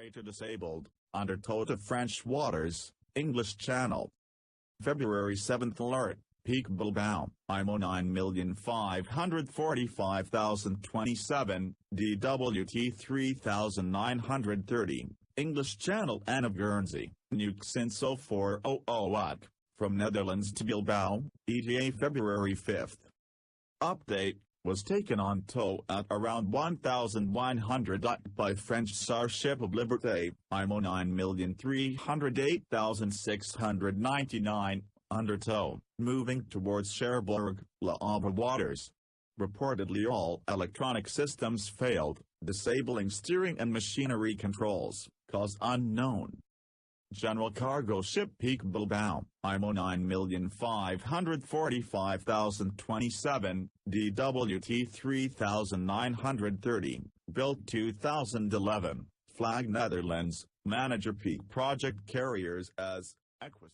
operator disabled, under tow to French waters, English Channel. February 7 alert, PEAK Bilbao, IMO 9,545,027, DWT 3,930, English Channel and of Guernsey, Nuxinso 400 at, from Netherlands to Bilbao, ETA February 5. Update, was taken on tow at around 1,100 by French SAR ship of Liberté, IMO 9,308,699, under tow, moving towards Cherbourg-le Havre waters. Reportedly all electronic systems failed, disabling steering and machinery controls, cause unknown. General cargo ship PEAK Bilbao, IMO 9,545,027, DWT 3,930, built 2011, flag Netherlands, manager PEAK project carriers as EQUASIS.